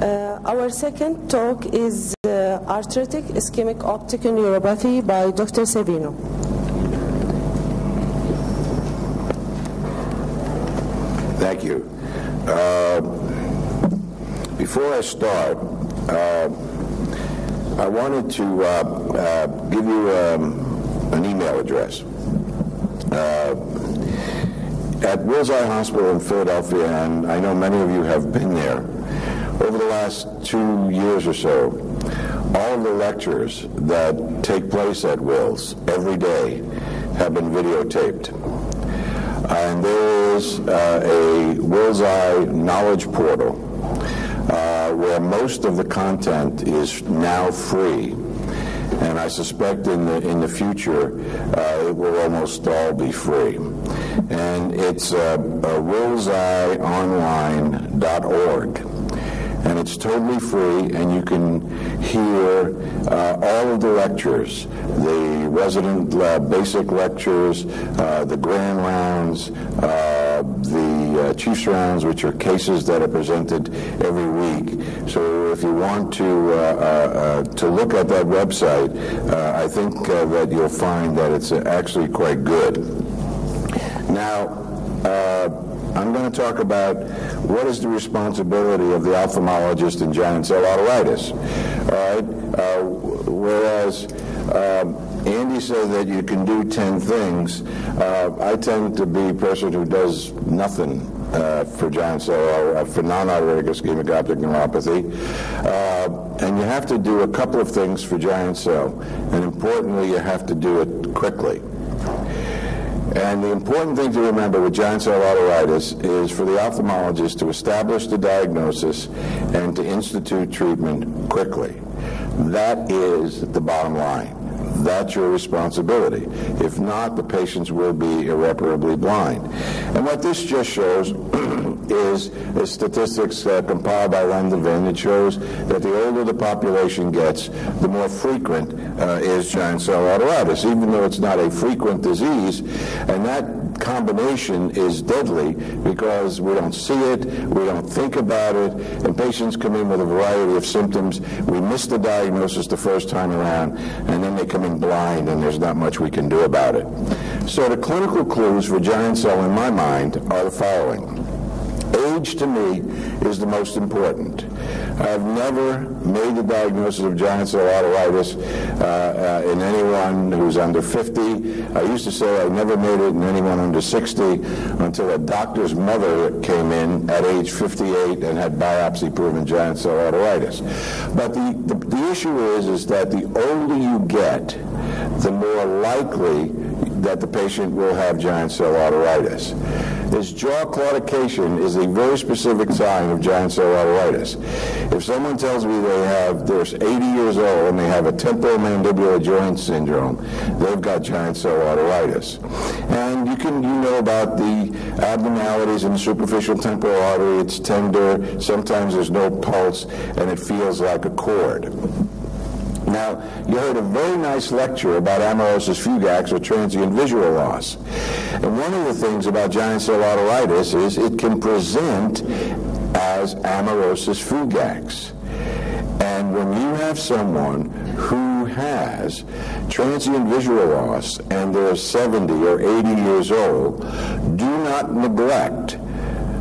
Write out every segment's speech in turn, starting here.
Our second talk is Arteritic, Ischemic, Optic, and Neuropathy by Dr. Savino. Thank you. Before I start, I wanted to give you an email address. At Wills Eye Hospital in Philadelphia, and I know many of you have been there, over the last 2 years or so, all of the lectures that take place at Wills every day have been videotaped. And there is a Wills Eye knowledge portal where most of the content is now free. And I suspect in the future it will almost all be free. And it's willseyeonline.org. And it's totally free, and you can hear all of the lectures, the resident basic lectures, the grand rounds, the Chiefs rounds, which are cases that are presented every week. So if you want to look at that website, I think that you'll find that it's actually quite good. Now, I'm going to talk about what is the responsibility of the ophthalmologist in giant cell arteritis. All right? Whereas Andy said that you can do 10 things, I tend to be a person who does nothing for giant cell, for non-arteritic ischemic optic neuropathy. And you have to do a couple of things for giant cell, and importantly, you have to do it quickly. And the important thing to remember with giant cell arteritis is for the ophthalmologist to establish the diagnosis and to institute treatment quickly. That is the bottom line. That's your responsibility. If not, the patients will be irreparably blind. And what this just shows is statistics compiled by Lendevin. It shows that the older the population gets, the more frequent is giant cell arteritis, even though it's not a frequent disease. And that combination is deadly because we don't see it, we don't think about it, and patients come in with a variety of symptoms. We miss the diagnosis the first time around, and then they come in blind, and there's not much we can do about it. So the clinical clues for giant cell, in my mind, are the following. Age, to me, is the most important. I've never made the diagnosis of giant cell arteritis in anyone who's under 50. I used to say I never made it in anyone under 60 until a doctor's mother came in at age 58 and had biopsy-proven giant cell arteritis. But the issue is that the older you get, the more likely that the patient will have giant cell arteritis. This jaw claudication is a very specific sign of giant cell arteritis. If someone tells me they're 80 years old and they have a temporomandibular joint syndrome, they've got giant cell arteritis. And you know about the abnormalities in the superficial temporal artery. It's tender, sometimes there's no pulse, and it feels like a cord. Now, you heard a very nice lecture about amaurosis fugax, or transient visual loss. And one of the things about giant cell arteritis is it can present as amaurosis fugax. And when you have someone who has transient visual loss and they're 70 or 80 years old, do not neglect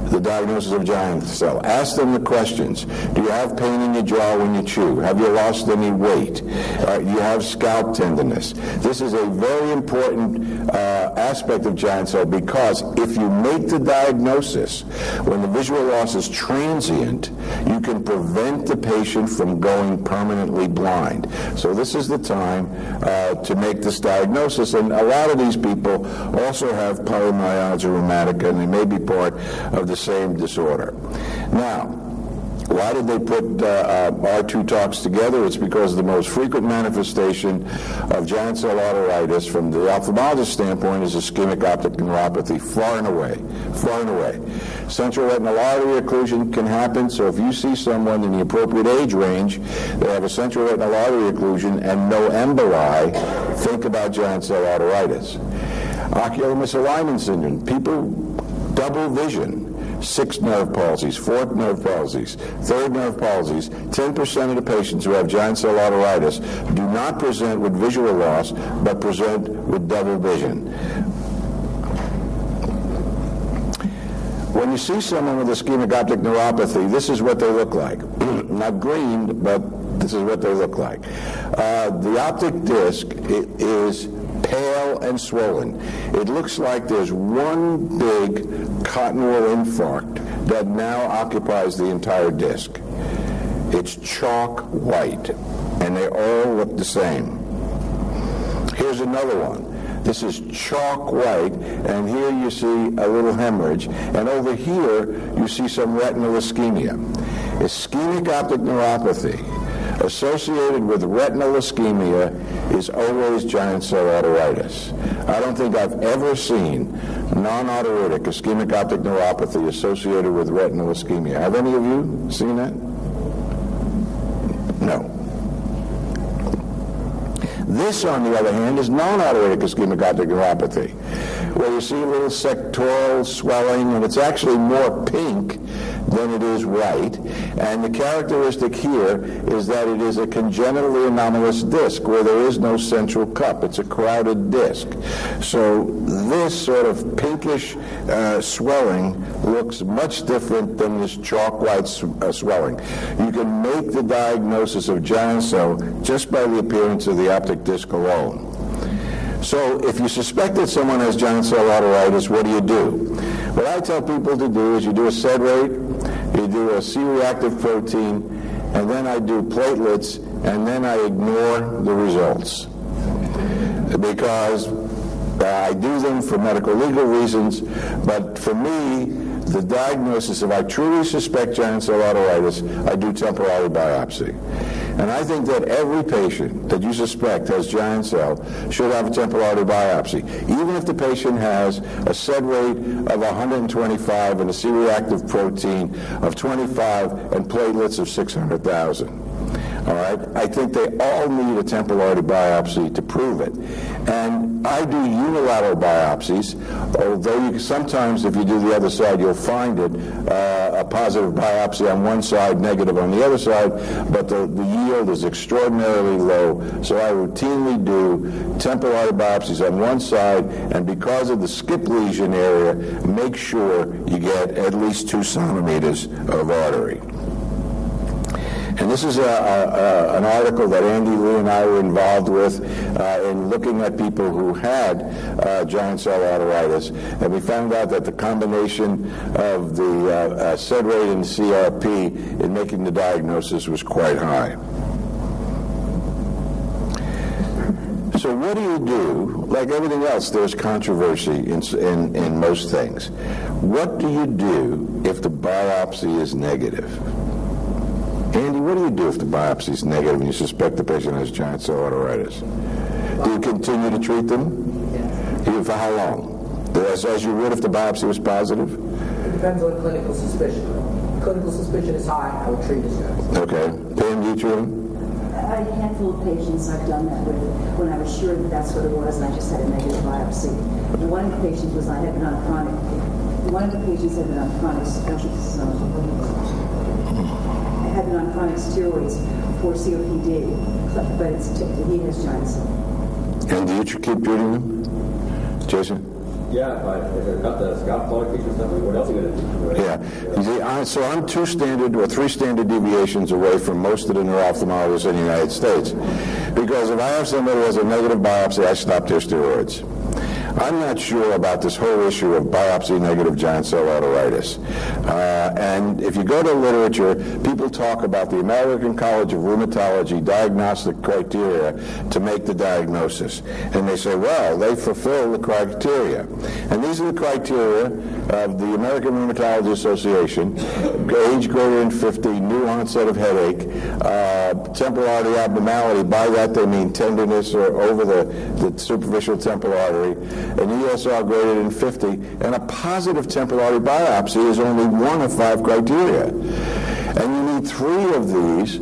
the diagnosis of giant cell. Ask them the questions. Do you have pain in your jaw when you chew? Have you lost any weight? You have scalp tenderness. This is a very important aspect of giant cell, because if you make the diagnosis when the visual loss is transient, you can prevent the patient from going permanently blind. So this is the time to make this diagnosis. And a lot of these people also have polymyalgia rheumatica, and they may be part of the same disorder. Now, why did they put our two talks together? It's because the most frequent manifestation of giant cell arteritis from the ophthalmologist standpoint is ischemic optic neuropathy, far and away, far and away. Central retinal artery occlusion can happen, so if you see someone in the appropriate age range, they have a central retinal artery occlusion and no emboli, think about giant cell arteritis. Ocular misalignment syndrome, people double vision. 6 nerve palsies, 4 nerve palsies, 3rd nerve palsies. 10% of the patients who have giant cell arteritis do not present with visual loss, but present with double vision. When you see someone with ischemic optic neuropathy, this is what they look like. Not green, but this is what they look like. The optic disc is pale and swollen. It looks like there's one big cotton wool infarct that now occupies the entire disc. It's chalk white, and they all look the same. Here's another one. This is chalk white, and here you see a little hemorrhage, and over here you see some retinal ischemia. Ischemic optic neuropathy associated with retinal ischemia is always giant cell arteritis. I don't think I've ever seen non-arteritic ischemic optic neuropathy associated with retinal ischemia. Have any of you seen that? No. This, on the other hand, is non-arteritic ischemic optic neuropathy, where you see a little sectoral swelling, and it's actually more pink than it is white. And the characteristic here is that it is a congenitally anomalous disc where there is no central cup. It's a crowded disc. So this sort of pinkish swelling looks much different than this chalk white swelling. You can make the diagnosis of giant cell just by the appearance of the optic disc alone. So if you suspect that someone has giant cell arteritis, what do? What I tell people to do is you do a sed rate, you do a C-reactive protein, and then I do platelets, and then I ignore the results. Because I do them for medical legal reasons, but for me, the diagnosis, if I truly suspect giant cell arteritis, I do temporal artery biopsy. And I think that every patient that you suspect has giant cell should have a temporal artery biopsy, even if the patient has a sed rate of 125 and a C-reactive protein of 25 and platelets of 600,000. All right? I think they all need a temporal artery biopsy to prove it. And I do unilateral biopsies, although sometimes if you do the other side, you'll find it, a positive biopsy on one side, negative on the other side, but the yield is extraordinarily low. So I routinely do temporal artery biopsies on one side, and because of the skip lesion area, make sure you get at least 2 centimeters of artery. And this is an article that Andy Lee and I were involved with in looking at people who had giant cell arteritis, and we found out that the combination of the sed rate and CRP in making the diagnosis was quite high. So what do you do? Like everything else, there's controversy in most things. What do you do if the biopsy is negative? Andy, what do you do if the biopsy is negative and you suspect the patient has giant cell arteritis? Do you continue to treat them? Yes. Even for how long? As you would if the biopsy was positive? It depends on clinical suspicion. If clinical suspicion is high, I would treat as guys. Okay. Pam, do you treat them? A handful of patients I've done that with when I was sure that that's what it was and I just had a negative biopsy. And one of the patients was I had been on chronic. One of the patients had been on chronic. Had been on chronic steroids for COPD, but he has giant cell. And do you keep treating them? Jason? Yeah, if I got the scalp color features, what else are you going to do? Yeah. You see, so I'm 2 standard or 3 standard deviations away from most of the neuro-ophthalmologists in the United States. Because if I have somebody who has a negative biopsy, I stop their steroids. I'm not sure about this whole issue of biopsy-negative giant cell arteritis. And if you go to literature, people talk about the American College of Rheumatology diagnostic criteria to make the diagnosis. And they say, well, they fulfill the criteria. And these are the criteria of the American Rheumatology Association: age greater than 50, new onset of headache, temporal artery abnormality. By that they mean tenderness or over the superficial temporal artery, an ESR greater than 50, and a positive temporal artery biopsy is only one of 5 criteria. And you need 3 of these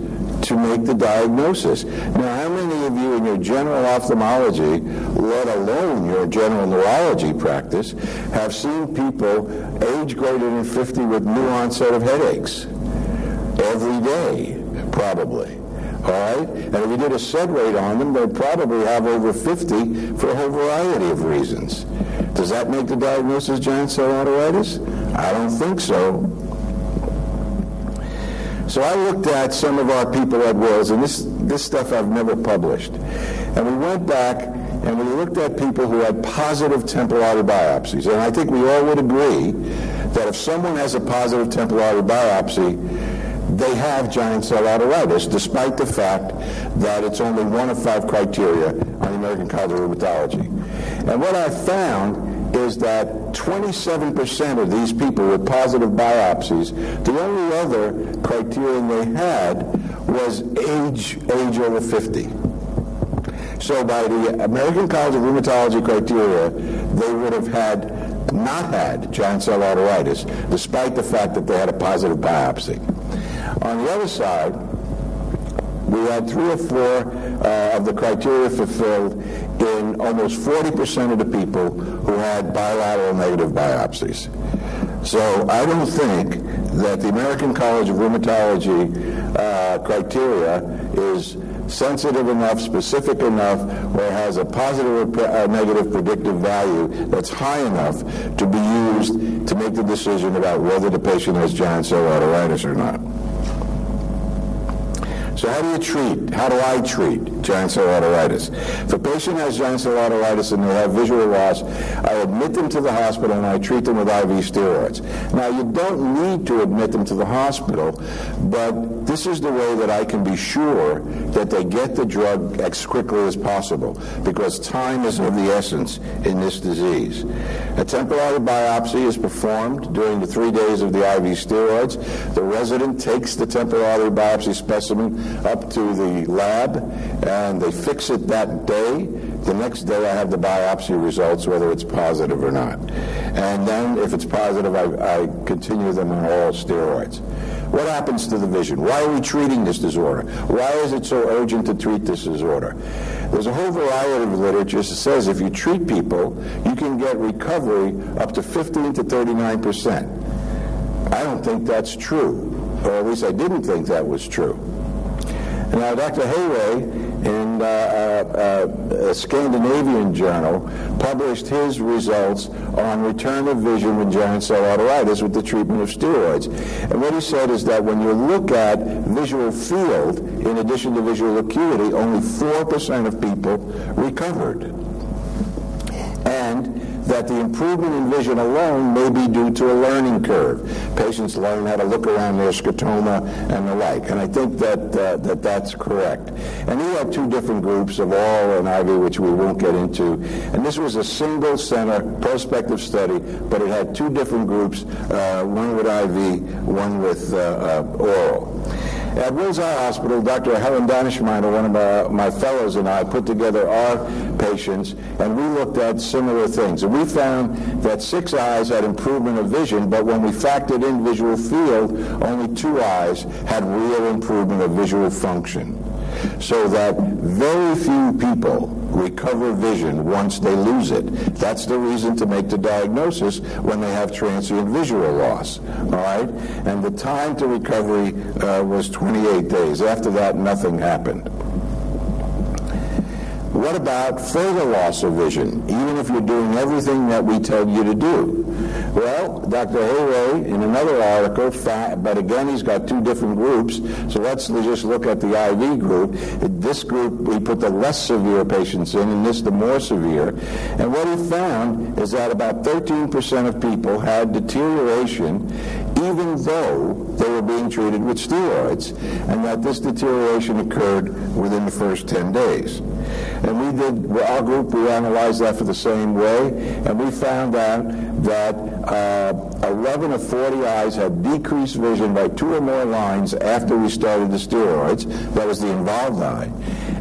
to make the diagnosis. Now, how many of you in your general ophthalmology, let alone your general neurology practice, have seen people age greater than 50 with new onset of headaches every day, probably. All right? And if you did a SED rate on them, they'd probably have over 50 for a whole variety of reasons. Does that make the diagnosis giant cell arteritis? I don't think so. So I looked at some of our people at Wills, and this stuff I've never published. And we went back and we looked at people who had positive temporal artery biopsies. And I think we all would agree that if someone has a positive temporal artery biopsy, they have giant cell arteritis, despite the fact that it's only one of 5 criteria on the American College of Rheumatology. And what I found is that 27% of these people with positive biopsies, the only other criterion they had was age over 50. So by the American College of Rheumatology criteria, they would have not had giant cell arteritis, despite the fact that they had a positive biopsy. On the other side, we had 3 or 4 of the criteria fulfilled in almost 40% of the people who had bilateral negative biopsies. So I don't think that the American College of Rheumatology criteria is sensitive enough, specific enough, or has a positive or negative predictive value that's high enough to be used to make the decision about whether the patient has giant cell arteritis or not. So how do I treat giant cell arteritis? If a patient has giant cell arteritis and they have visual loss, I admit them to the hospital and I treat them with IV steroids. Now, you don't need to admit them to the hospital, but this is the way that I can be sure that they get the drug as quickly as possible, because time is of the essence in this disease. A temporal artery biopsy is performed during the 3 days of the IV steroids. The resident takes the temporal artery biopsy specimen up to the lab, and they fix it that day. The next day I have the biopsy results, whether it's positive or not. And then if it's positive, I continue them on oral steroids. What happens to the vision? Why are we treating this disorder? Why is it so urgent to treat this disorder? There's a whole variety of literature that says if you treat people, you can get recovery up to 15 to 39%. I don't think that's true, or at least I didn't think that was true. Now, Dr. Hayway, in a Scandinavian journal, published his results on return of vision with giant cell arteritis with the treatment of steroids. And what he said is that when you look at visual field, in addition to visual acuity, only 4% of people recovered. And that the improvement in vision alone may be due to a learning curve. Patients learn how to look around their scotoma and the like, and I think that that's correct. And he had 2 different groups of oral and IV, which we won't get into, and this was a single center prospective study, but it had 2 different groups, one with IV, one with oral. At Wills Eye Hospital, Dr. Helen Danishminer, one of my fellows, and I put together our patients, and we looked at similar things. And we found that 6 eyes had improvement of vision, but when we factored in visual field, only 2 eyes had real improvement of visual function. So that very few people recover vision once they lose it. That's the reason to make the diagnosis when they have transient visual loss. All right? And the time to recovery was 28 days. After that, nothing happened. What about further loss of vision, even if you're doing everything that we tell you to do? Well, Dr. Hayway, in another article, but again, he's got 2 different groups, so let's just look at the IV group. This group, we put the less severe patients in, and this the more severe. And what he found is that about 13% of people had deterioration even though they were being treated with steroids, and that this deterioration occurred within the first 10 days. And we did, our group, we analyzed that for the same way, and we found out that 11 of 40 eyes had decreased vision by 2 or more lines after we started the steroids. That was the involved eye.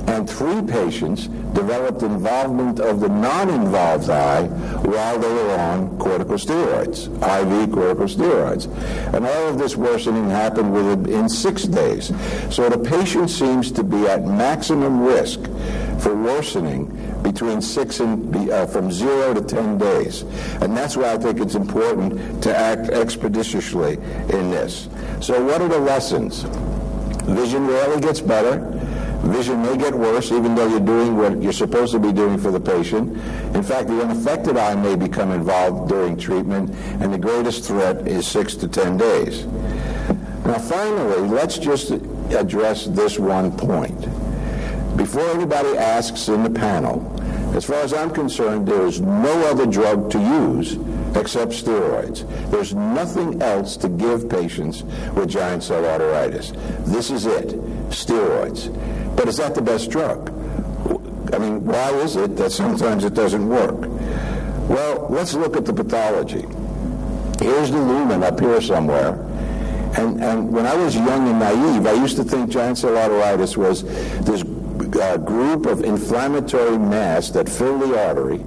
and 3 patients developed involvement of the non-involved eye while they were on corticosteroids, IV corticosteroids. And all of this worsening happened within 6 days. So the patient seems to be at maximum risk for worsening between from 0 to 10 days. And that's why I think it's important to act expeditiously in this. So what are the lessons? Vision rarely gets better. Vision may get worse even though you're doing what you're supposed to be doing for the patient. In fact, the unaffected eye may become involved during treatment, and the greatest threat is 6 to 10 days. Now finally, let's just address this one point. Before anybody asks in the panel, as far as I'm concerned, there is no other drug to use except steroids. There's nothing else to give patients with giant cell arteritis. This is it, steroids. But is that the best drug? I mean, why is it that sometimes it doesn't work? Well, let's look at the pathology. Here's the lumen up here somewhere. And when I was young and naive, I used to think giant cell arteritis was this group of inflammatory mass that filled the artery.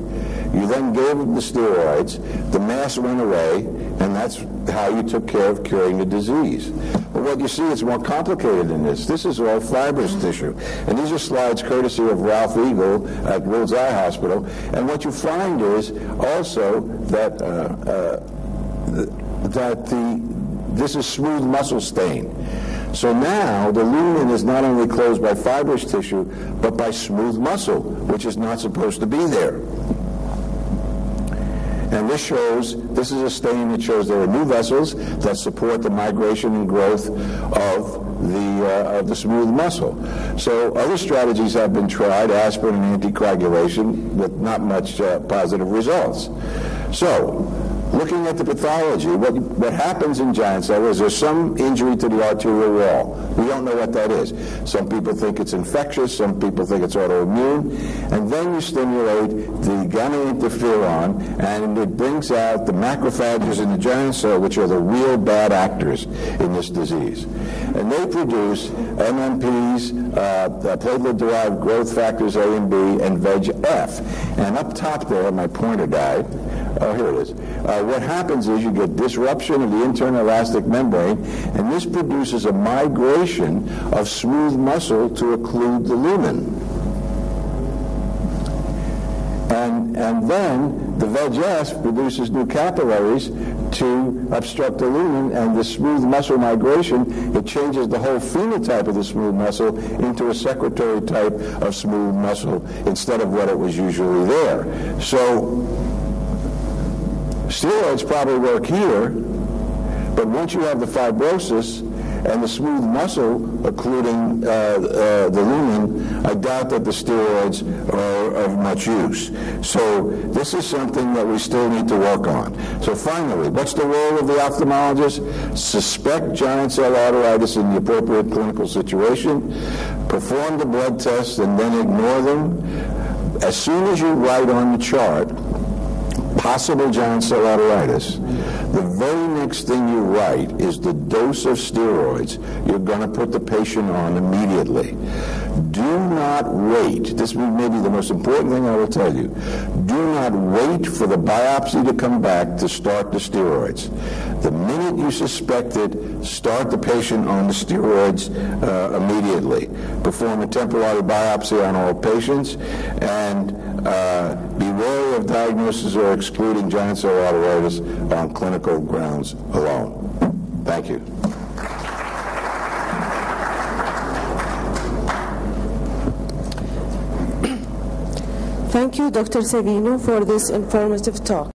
You then gave them the steroids, the mass went away, and that's how you took care of curing the disease. But what you see is more complicated than this. This is all fibrous tissue. And these are slides courtesy of Ralph Eagle at Wills Eye Hospital. And what you find is also that, this is smooth muscle stain. So now the lumen is not only closed by fibrous tissue, but by smooth muscle, which is not supposed to be there. And this is a stain that shows there are new vessels that support the migration and growth of the smooth muscle. So other strategies have been tried, aspirin and anticoagulation, with not much positive results. So, looking at the pathology, what happens in giant cell is there's some injury to the arterial wall. We don't know what that is. Some people think it's infectious, some people think it's autoimmune, and then you stimulate the gamma interferon, and it brings out the macrophages in the giant cell, which are the real bad actors in this disease. And they produce MMPs, platelet-derived growth factors A and B, and VEGF. And up top there, my pointer died. Oh, here it is. What happens is you get disruption of the internal elastic membrane, and this produces a migration of smooth muscle to occlude the lumen. And then the VEGF produces new capillaries to obstruct the lumen, and the smooth muscle migration, it changes the whole phenotype of the smooth muscle into a secretory type of smooth muscle instead of what it was usually there. So steroids probably work here, but once you have the fibrosis and the smooth muscle occluding the lumen, I doubt that the steroids are of much use. So this is something that we still need to work on. So finally, what's the role of the ophthalmologist? Suspect giant cell arteritis in the appropriate clinical situation, perform the blood tests, and then ignore them. As soon as you write on the chart possible giant cell arteritis, the very next thing you write is the dose of steroids you're going to put the patient on immediately. Do not wait. This may be the most important thing I will tell you. Do not wait for the biopsy to come back to start the steroids. The minute you suspect it, start the patient on the steroids immediately. Perform a temporal artery biopsy on all patients, and be wary of diagnosis or excluding giant cell arteritis on clinical grounds alone. Thank you. Thank you, Dr. Savino, for this informative talk.